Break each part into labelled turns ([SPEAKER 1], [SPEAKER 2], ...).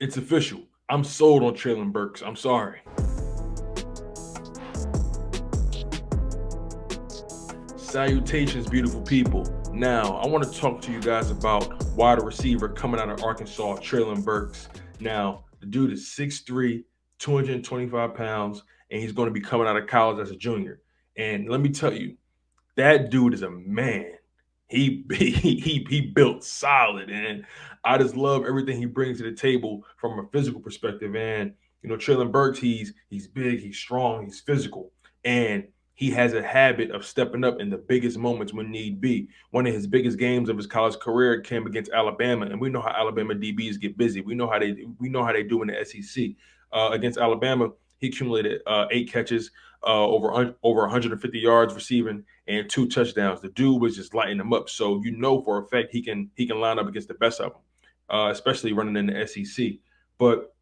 [SPEAKER 1] It's official. I'm sold on Treylon Burkes. I'm sorry. Salutations, beautiful people. Now, I want to talk to you guys about wide receiver coming out of Arkansas, Treylon Burkes. Now, the dude is 6'3", 225 pounds, and he's going to be coming out of college as a junior. And let me tell you, that dude is a man. He built solid, and I just love everything he brings to the table from a physical perspective. And Treylon Burks, he's big, he's strong, he's physical, and he has a habit of stepping up in the biggest moments when need be. One of his biggest games of his college career came against Alabama, and we know how Alabama DBs get busy. We know how they do in the SEC. Against Alabama, he accumulated 8 catches, over 150 yards receiving, and 2 touchdowns. The dude was just lighting them up. So for a fact he can line up against the best of them, especially running in the SEC. But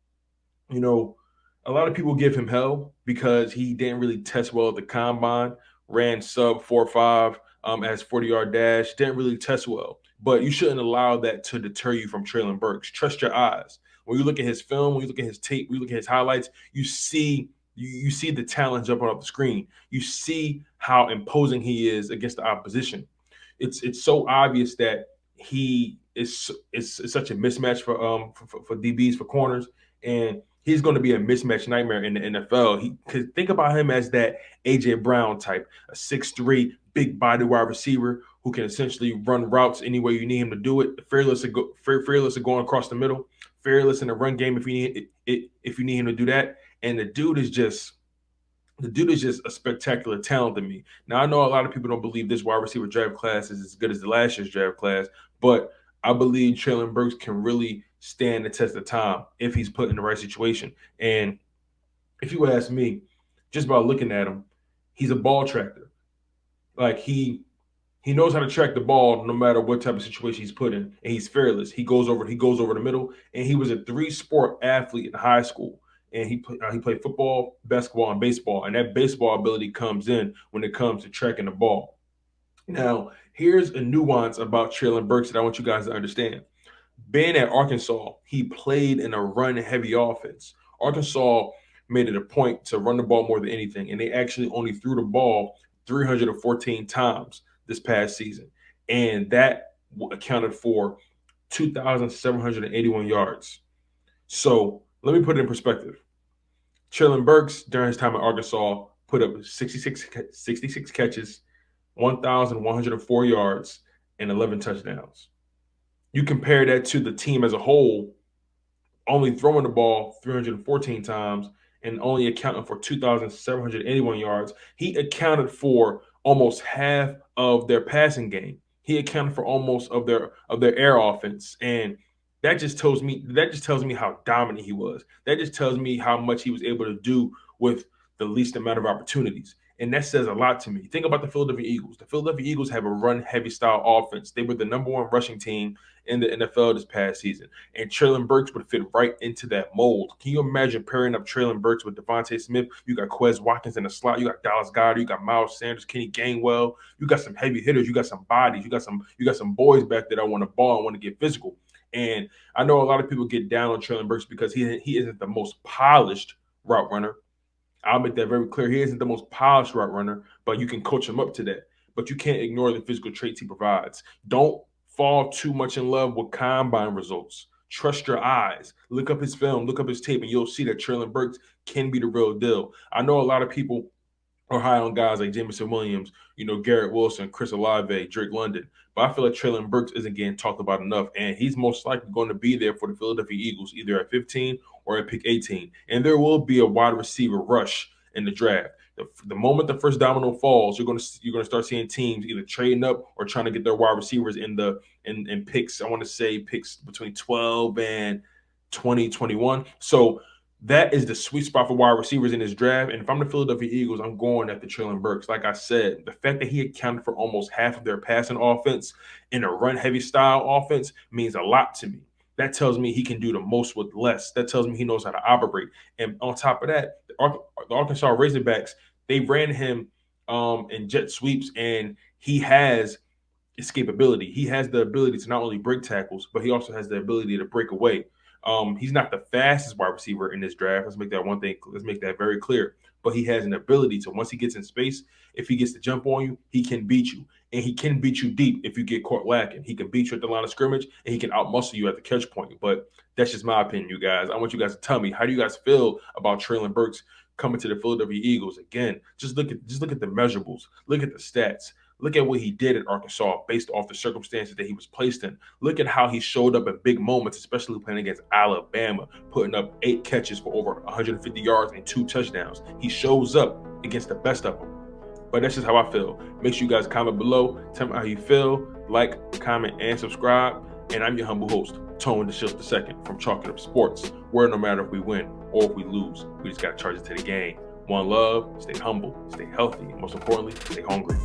[SPEAKER 1] you know, a lot of people give him hell because he didn't really test well at the combine. Ran sub 4.5 as 40-yard dash. Didn't really test well. But you shouldn't allow that to deter you from Treylon Burks. Trust your eyes. When you look at his film, when you look at his tape, when you look at his highlights, you see the talent jumping off the screen. You see how imposing he is against the opposition. It's so obvious that he is such a mismatch for DBs, for corners, and he's going to be a mismatch nightmare in the NFL. He could think about him as that AJ Brown type, a 6'3", big body wide receiver who can essentially run routes any way you need him to do it. Fearless of going across the middle, fearless in the run game if you need him to do that. And the dude is just a spectacular talent to me. Now, I know a lot of people don't believe this wide receiver draft class is as good as the last year's draft class, but I believe Treylon Burks can really stand the test of time if he's put in the right situation. And if you ask me, just by looking at him, he's a ball tractor. Like he knows how to track the ball no matter what type of situation he's put in, and he's fearless. He goes over the middle, and he was a three-sport athlete in high school. And he played football, basketball, and baseball. And that baseball ability comes in when it comes to tracking the ball. Now, here's a nuance about Treylon Burks that I want you guys to understand. Being at Arkansas, he played in a run-heavy offense. Arkansas made it a point to run the ball more than anything, and they actually only threw the ball 314 times this past season, and that accounted for 2,781 yards. So let me put it in perspective. Treylon Burks, during his time at Arkansas, put up 66 catches, 1,104 yards, and 11 touchdowns. You compare that to the team as a whole, only throwing the ball 314 times and only accounting for 2,781 yards. He accounted for almost half of their passing game. He accounted for almost of their air offense, and that just tells me how dominant he was. That just tells me how much he was able to do with the least amount of opportunities. And that says a lot to me. Think about the Philadelphia Eagles. The Philadelphia Eagles have a run heavy style offense. They were the number one rushing team in the NFL this past season. And Treylon Burks would fit right into that mold. Can you imagine pairing up Treylon Burks with Devontae Smith? You got Quez Watkins in the slot. You got Dallas Goedert. You got Miles Sanders, Kenny Gainwell. You got some heavy hitters. You got some bodies. You got some boys back there that want to ball and want to get physical. And I know a lot of people get down on Treylon Burks because he isn't the most polished route runner. I'll make that very clear. He isn't the most polished route runner, but you can coach him up to that. But you can't ignore the physical traits he provides. Don't fall too much in love with combine results. Trust your eyes. Look up his film, look up his tape, and you'll see that Treylon Burks can be the real deal. I know a lot of people are high on guys like Jameson Williams, Garrett Wilson, Chris Olave, Drake London. But I feel like Treylon Burks isn't getting talked about enough, and he's most likely going to be there for the Philadelphia Eagles, either at 15 or at pick 18. And there will be a wide receiver rush in the draft. The moment the first domino falls, you're gonna start seeing teams either trading up or trying to get their wide receivers in picks. I want to say picks between 12 and 2021. So that is the sweet spot for wide receivers in this draft. And if I'm the Philadelphia Eagles, I'm going after Treylon Burks. Like I said, the fact that he accounted for almost half of their passing offense in a run heavy style offense means a lot to me. That tells me he can do the most with less. That tells me he knows how to operate. And on top of that, the Arkansas Razorbacks, they ran him in jet sweeps, and he has escapability. He has the ability to not only break tackles, but he also has the ability to break away. He's not the fastest wide receiver in this draft. Let's make that very clear. But he has an ability to, once he gets in space, if he gets to jump on you, he can beat you. And he can beat you deep if you get caught lacking. He can beat you at the line of scrimmage, and he can outmuscle you at the catch point. But that's just my opinion, you guys. I want you guys to tell me, how do you guys feel about Treylon Burkes coming to the Philadelphia Eagles? Again, just look at the measurables. Look at the stats. Look at what he did at Arkansas based off the circumstances that he was placed in. Look at how he showed up in big moments, especially playing against Alabama, putting up 8 catches for over 150 yards and 2 touchdowns. He shows up against the best of them. But that's just how I feel. Make sure you guys comment below. Tell me how you feel. Like, comment, and subscribe. And I'm your humble host, Tone DeShields II from Chalk It Up Sports, where no matter if we win or if we lose, we just got to charge it to the game. One love, stay humble, stay healthy, and most importantly, stay hungry.